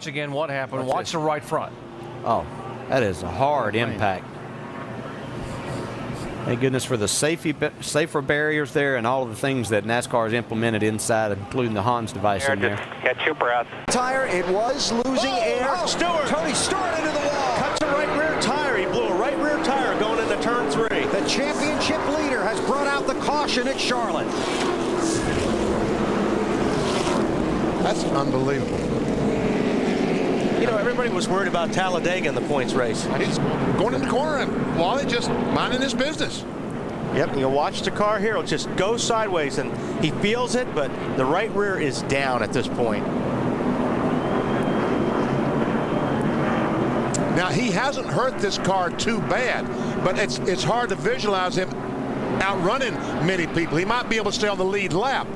Again, what happened? Watch the right front. Oh, that is a hard impact. Thank goodness for the safer barriers there and all of the things that NASCAR has implemented inside, including the Hans device in there. Got two breaths. Tire, it was losing air. Stewart. Tony Stewart into the wall. Cuts a right rear tire. He blew a right rear tire going into turn 3. The championship leader has brought out the caution at Charlotte. That's unbelievable. You know, everybody was worried about Talladega in the points race. He's going in the corner and Wally just minding his business. Yep, you'll watch the car here. It'll just go sideways, and he feels it, but the right rear is down at this point. Now, he hasn't hurt this car too bad, but it's hard to visualize him outrunning many people. He might be able to stay on the lead lap.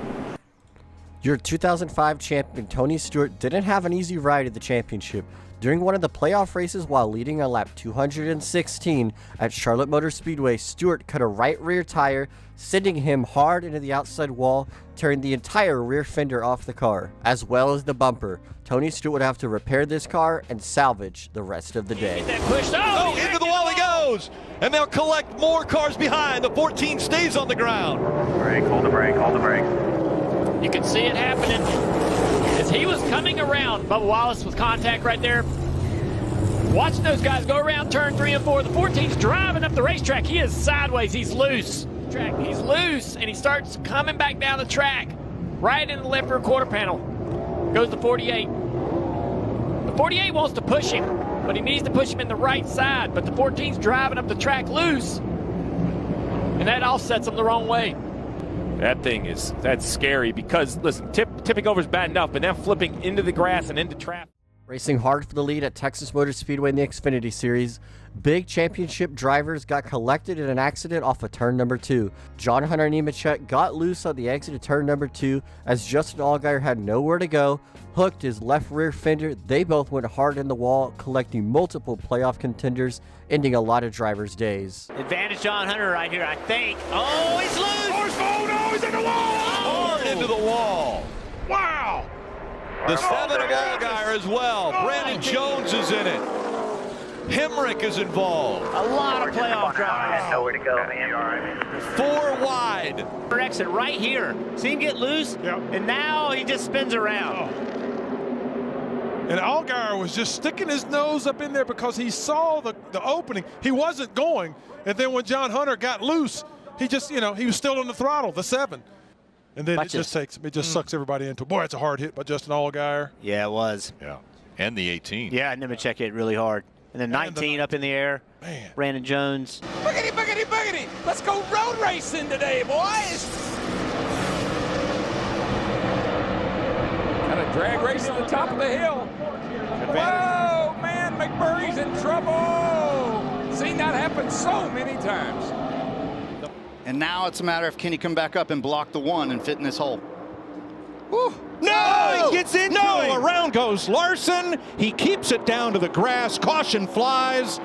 Your 2005 champion Tony Stewart didn't have an easy ride at the championship. During one of the playoff races while leading on lap 216 at Charlotte Motor Speedway, Stewart cut a right rear tire, sending him hard into the outside wall, tearing the entire rear fender off the car, as well as the bumper. Tony Stewart would have to repair this car and salvage the rest of the day. Into the wall he goes, and they'll collect more cars behind. The 14 stays on the ground. Brake, hold the brake, hold the brake. You can see it happening as he was coming around. Bubba Wallace with contact right there. Watching those guys go around turn 3 and 4. The 14's driving up the racetrack. He is sideways. He's loose. He's loose, and he starts coming back down the track. Right in the left rear quarter panel. Goes the 48. The 48 wants to push him, but he needs to push him in the right side. But the 14's driving up the track loose, and that offsets him the wrong way. That's scary because, listen, tipping over is bad enough, but then flipping into the grass and into traffic. Racing hard for the lead at Texas Motor Speedway in the Xfinity Series, big championship drivers got collected in an accident off of turn number 2. John Hunter Nemechek got loose on the exit of turn number 2 as Justin Allgaier had nowhere to go, hooked his left rear fender. They both went hard in the wall, collecting multiple playoff contenders, ending a lot of drivers' days. Advantage John Hunter right here, I think. Oh, he's loose! Oh, no, he's in the wall! Hard into the wall. Wow! The 7 of Allgaier as well. Brandon Jones is in it. Hemrick is involved. A lot of playoff drivers. Nowhere to go, man. 4 wide. Exit right here. See him get loose, and now he just spins around. And Allgaier was just sticking his nose up in there because he saw the opening. He wasn't going, and then when John Hunter got loose, he just, he was still on the throttle, the 7. And then it just sucks everybody into it. Boy, it's a hard hit by Justin Allgaier. Yeah, it was. Yeah, and the 18. Yeah, Nemechek hit really hard. And then 19 up in the air. Man. Brandon Jones. Boogity, boogity, boogity. Let's go road racing today, boys. Got a drag race on the top of the hill. Whoa, man, McMurray's in trouble. Seen that happen so many times. And now it's a matter of can he come back up and block the 1 and fit in this hole. Woo. No! He gets into it. Around goes Larson. He keeps it down to the grass. Caution flies.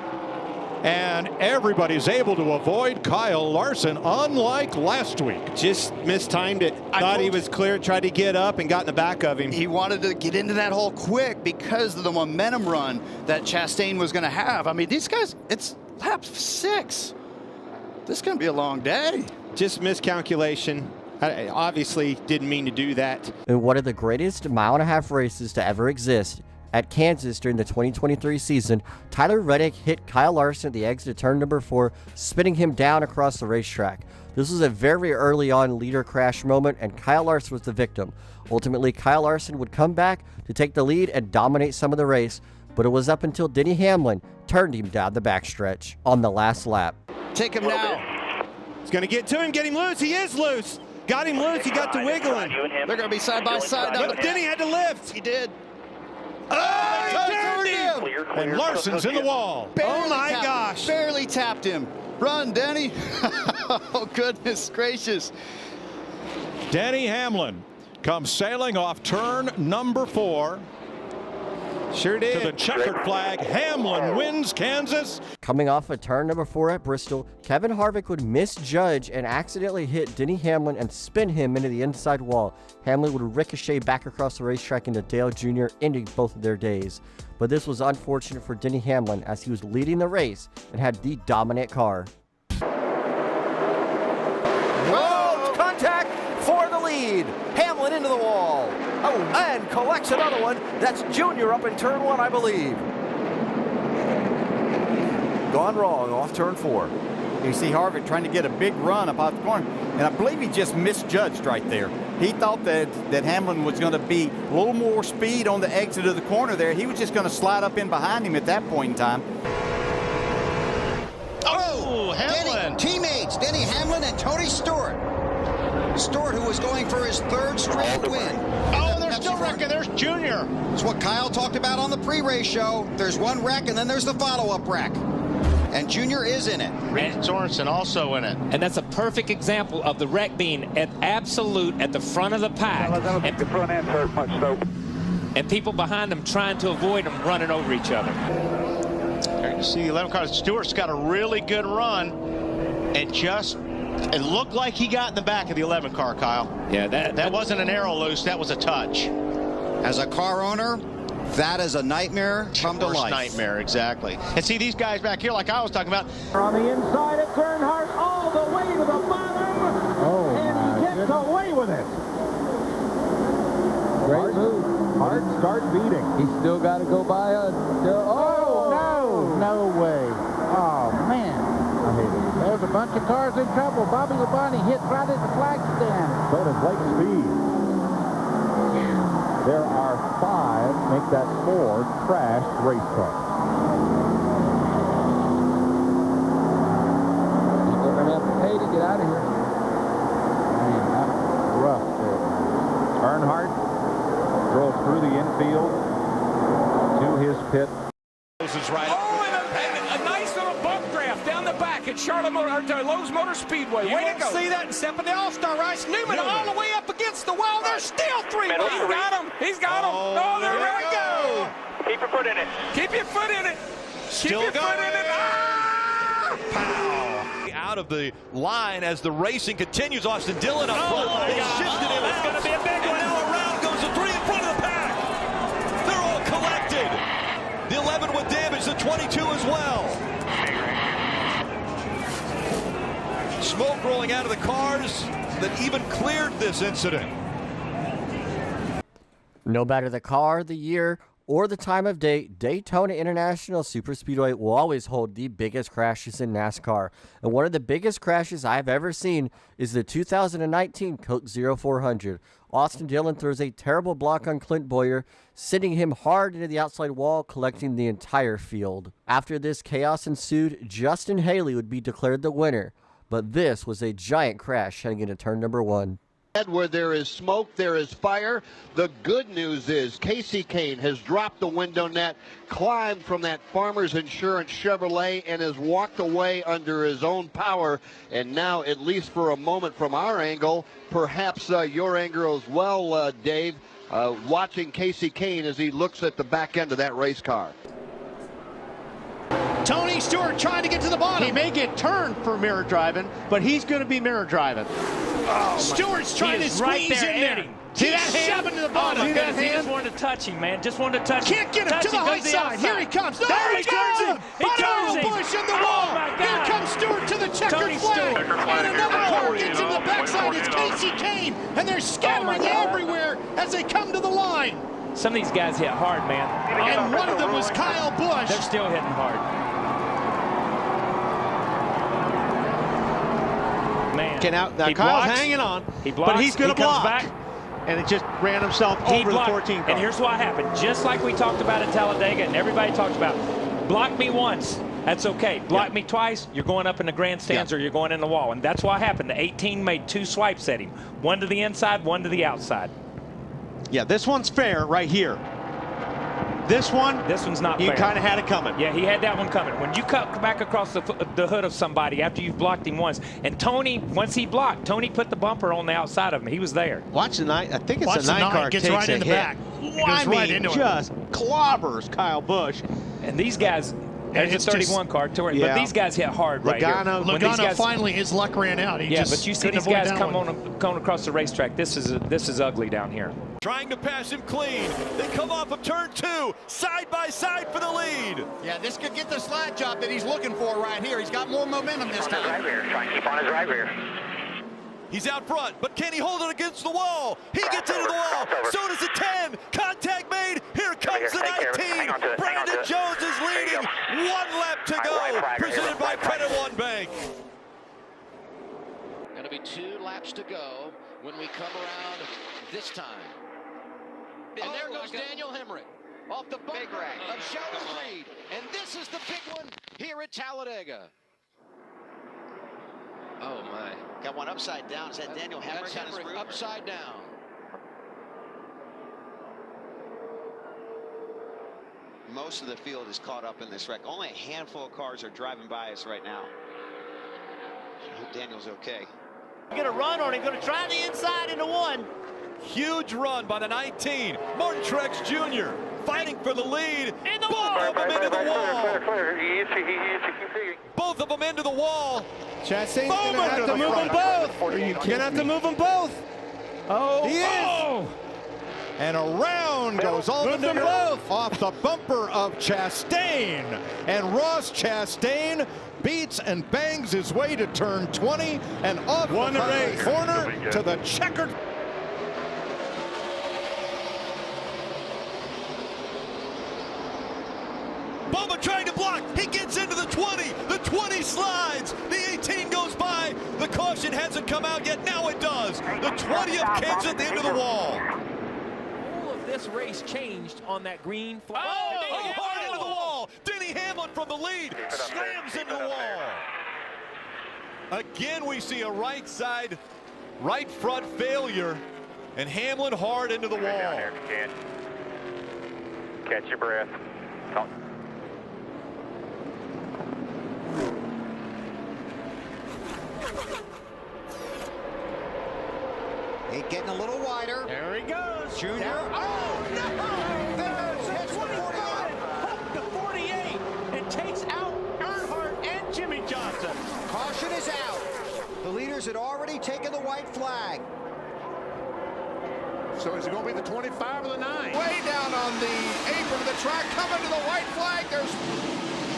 And everybody's able to avoid Kyle Larson, unlike last week. Just mistimed it. Thought he was clear, tried to get up and got in the back of him. He wanted to get into that hole quick because of the momentum run that Chastain was going to have. I mean, these guys, it's lap 6. This is going to be a long day. Just miscalculation. I obviously didn't mean to do that. In one of the greatest 1.5-mile races to ever exist, at Kansas during the 2023 season, Tyler Reddick hit Kyle Larson at the exit of turn number 4, spinning him down across the racetrack. This was a very early on leader crash moment, and Kyle Larson was the victim. Ultimately, Kyle Larson would come back to take the lead and dominate some of the race, but it was up until Denny Hamlin turned him down the backstretch on the last lap. Take him now. He's going to get to him, get him loose. He is loose. Got him loose. He got to wiggling. They're going to be side by side. But Denny had to lift. He did. Oh, he turned him. And Larson's in the wall. Oh, my gosh. Barely tapped him. Run, Denny. Oh, goodness gracious. Denny Hamlin comes sailing off turn number 4. Sure did. To the checkered flag, Hamlin wins Kansas. Coming off of turn number 4 at Bristol, Kevin Harvick would misjudge and accidentally hit Denny Hamlin and spin him into the inside wall. Hamlin would ricochet back across the racetrack into Dale Jr., ending both of their days. But this was unfortunate for Denny Hamlin as he was leading the race and had the dominant car. Oh, contact for the lead. Hamlin into the wall. Oh, and collects another one. That's Junior up in turn 1, I believe. Gone wrong off turn 4. You see Harvick trying to get a big run up out the corner, and I believe he just misjudged right there. He thought that Hamlin was going to be a little more speed on the exit of the corner there. He was just going to slide up in behind him at that point in time. Oh, Hamlin! Teammates Denny Hamlin and Tony Stewart. Stewart, who was going for his 3rd straight win. Oh, they're still wrecking. There's Junior. It's what Kyle talked about on the pre-race show. There's one wreck, and then there's the follow-up wreck. And Junior is in it. Reed Sorensen also in it. And that's a perfect example of the wreck being at absolute at the front of the pack. And the front end hurt much, though. And people behind them trying to avoid them running over each other. There you see the 11 cars. Stewart's got a really good run, and it looked like he got in the back of the 11 car, Kyle. Yeah, that wasn't an arrow loose. That was a touch. As a car owner, that is a nightmare come to life. Nightmare, exactly. And see these guys back here, like I was talking about. On the inside of Earnhardt, all the way to the bottom. Oh, and he gets away with it. Great move. Hart start beating. He's still got to go by a... No way. Oh, man. I hate it. There's a bunch of cars in trouble. Bobby Labonte hit right at the flag stand. So does Blake Speed. There are 5, make that 4, crashed race cars. People are going to have to pay to get out of here. Man, that was rough there. Earnhardt drove through the infield to his pit. Right. Oh, and a nice little bump draft down the back at Lowe's Motor Speedway. Way to go. See that and step in the All-Star race. Newman all the way up against the wall. There's still 3 more. He's got him. He's got him. Oh, there we go. Keep your foot in it. Keep your foot in it. Still Keep your foot in it. Ah! Pow! Out of the line as the racing continues. Austin Dillon up front. They shifted him. It's going to be a big one. Now around goes the 3 in front of the pack. They're all collected. The 11 with damage, the 22 as well. Smoke rolling out of the cars that even cleared this incident. No matter the car, the year, or the time of day, Daytona International Superspeedway will always hold the biggest crashes in NASCAR. And one of the biggest crashes I've ever seen is the 2019 Coke 0400. Austin Dillon throws a terrible block on Clint Boyer, sending him hard into the outside wall, collecting the entire field. After this chaos ensued, Justin Haley would be declared the winner. But this was a giant crash heading into turn number 1. Where there is smoke, there is fire. The good news is Casey Kane has dropped the window net, climbed from that Farmers Insurance Chevrolet, and has walked away under his own power. And now, at least for a moment from our angle, perhaps your angle as well, Dave, watching Casey Kane as he looks at the back end of that race car. Tony Stewart trying to get to the bottom. He may get turned for mirror driving, but he's going to be mirror driving. Oh, Stewart's trying to squeeze in there. See that hand? Shoving to the bottom. See that hand? He just wanted to touch him, man. Just wanted to touch him. Can't get him to the high side. Here he comes. There he goes. Bottom Bush in the wall. Here comes Stewart to the checkered flag. And another car gets in the backside. It's Casey Kane. And they're scattering everywhere as they come to the line. Some of these guys hit hard, man. And one of them was Kyle Busch. They're still hitting hard. Man. Now He Kyle's blocks. hanging on, He blocks. but he's going to block. Back. And it just ran himself over the 14 car. And here's what happened. Just like we talked about at Talladega and everybody talked about, block me once, that's okay. Block me twice, you're going up in the grandstands or you're going in the wall. And that's what happened. The 18 made 2 swipes at him. One to the inside, one to the outside. Yeah, this one's fair right here. This one's not fair. You kind of had it coming. Yeah, he had that one coming. When you cut back across the hood of somebody after you've blocked him once, and Tony, once he blocked, Tony put the bumper on the outside of him. He was there. Watch the 9. I think it's a 9 car gets takes right in the hit. back. just clobbers Kyle Busch. And these guys, there's a 31 car touring, but these guys hit hard right here. Logano finally, his luck ran out. He just but you see these guys coming across the racetrack. This is ugly down here. Trying to pass him clean. They come off of turn 2, side by side for the lead. Yeah, this could get the slide job that he's looking for right here. He's got more momentum this time. Right rear. Try and keep on his right rear. He's out front, but can he hold it against the wall? He gets into the wall. So does the 10. Contact made. Here comes the 19. Brandon Jones is leading. 1 lap to go. Presented by Credit One Bank. Going to be 2 laps to go when we come around this time. And there goes Daniel Hemrick off the bumper of Sheldon Creed. And this is the big one here at Talladega. Oh, my. Got one upside down. Is that Daniel Hemrick on his roof? Upside down. Most of the field is caught up in this wreck. Only a handful of cars are driving by us right now. I hope Daniel's okay. Going to run on him. Going to try the inside into 1. Huge run by the 19. Martin Truex Jr. fighting for the lead. Both of them into the wall. Both of them into the wall. Chastain's going to have to move them both. You're going to have to move them both. Oh, he is. And around goes all the both off the bumper of Chastain. And Ross Chastain beats and bangs his way to turn 20 and off the corner to the checkered. Bubba trying to block. He gets into the 20. The 20 slides. The 18 goes by. The caution hasn't come out yet. Now it does. The 20 of Kens at the end of the wall. All of this race changed on that green flag. Hard into the wall. Denny Hamlin from the lead slams into the wall. Again, we see a right side, right front failure, and Hamlin hard into the wall. Catch your breath. Hey, getting a little wider. There he goes. Junior. Oh, no! There's 25. Hook to 48. It takes out Earnhardt and Jimmy Johnson. Caution is out. The leaders had already taken the white flag. So is it going to be the 25 or the 9? Way down on the apron of the track, coming to the white flag. There's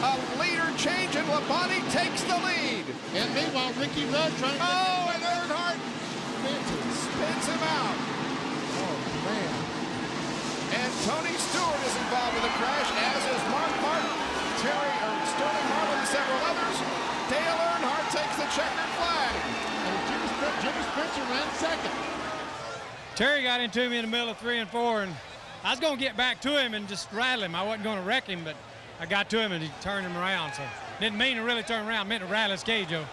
a leader change, and Labonte takes the lead. And meanwhile, Ricky Rudd trying to... Oh, and Earnhardt spins him out. Oh, man. And Tony Stewart is involved with the crash, as is Mark Martin, Sterling Marlin, and several others. Dale Earnhardt takes the checkered flag. And Jimmy Spencer ran second. Terry got into me in the middle of 3 and 4, and I was going to get back to him and just rattle him. I wasn't going to wreck him, but I got to him and he turned him around. So didn't mean to really turn around, meant to rattle his cage, Joe.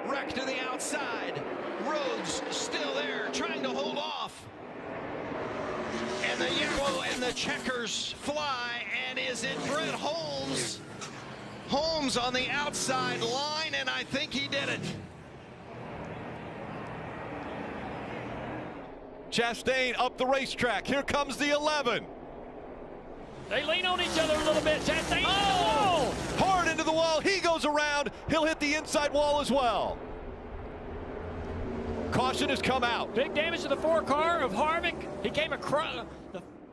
Wreck to the outside. Rhodes still there, trying to hold off. And the yellow and the checkers fly, and is it Brett Holmes? Holmes on the outside line, and I think he did it. Chastain up the racetrack. Here comes the 11. They lean on each other a little bit. Chastain wall. Hard into the wall. He goes around. He'll hit the inside wall as well. Caution has come out. Big damage to the 4 car of Harvick. He came across.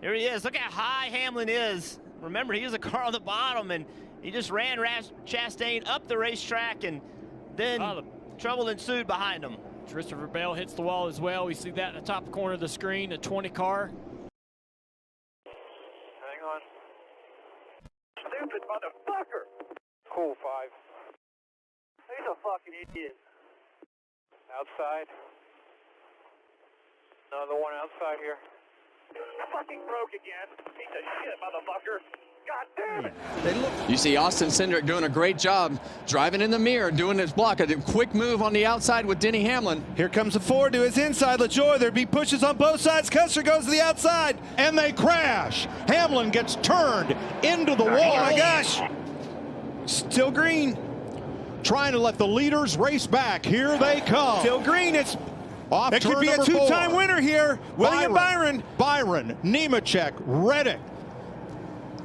Here he is. Look how high Hamlin is. Remember, he was a car on the bottom, and he just ran Chastain up the racetrack, and then trouble ensued behind him. Christopher Bell hits the wall as well. We see that in the top corner of the screen, the 20 car. Hang on. Stupid motherfucker. Cool 5. He's a fucking idiot. Outside. Another one outside here. Fucking broke again. Piece of shit, motherfucker. God damn it. You see Austin Cindric doing a great job driving in the mirror, doing his block. A quick move on the outside with Denny Hamlin. Here comes the Ford to his inside. LaJoy, there'd be pushes on both sides. Custer goes to the outside. And they crash. Hamlin gets turned into the wall. Oh, my gosh. Still green. Trying to let the leaders race back. Here they come. Still green. It's Off That turn could be a number two-time 4. winner here. William Byron. Byron, Nemechek, Reddick.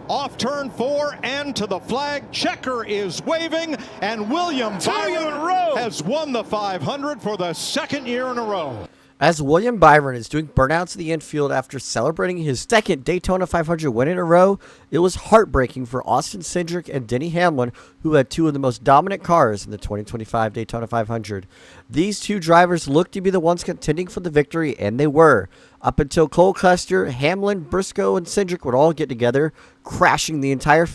Off turn 4 and to the flag. Checker is waving, and William Byron has won the 500 for the second year in a row. As William Byron is doing burnouts in the infield after celebrating his second Daytona 500 win in a row, it was heartbreaking for Austin Cindric and Denny Hamlin, who had two of the most dominant cars in the 2025 Daytona 500. These two drivers looked to be the ones contending for the victory, and they were. Up until Cole Custer, Hamlin, Briscoe, and Cindric would all get together, crashing the entire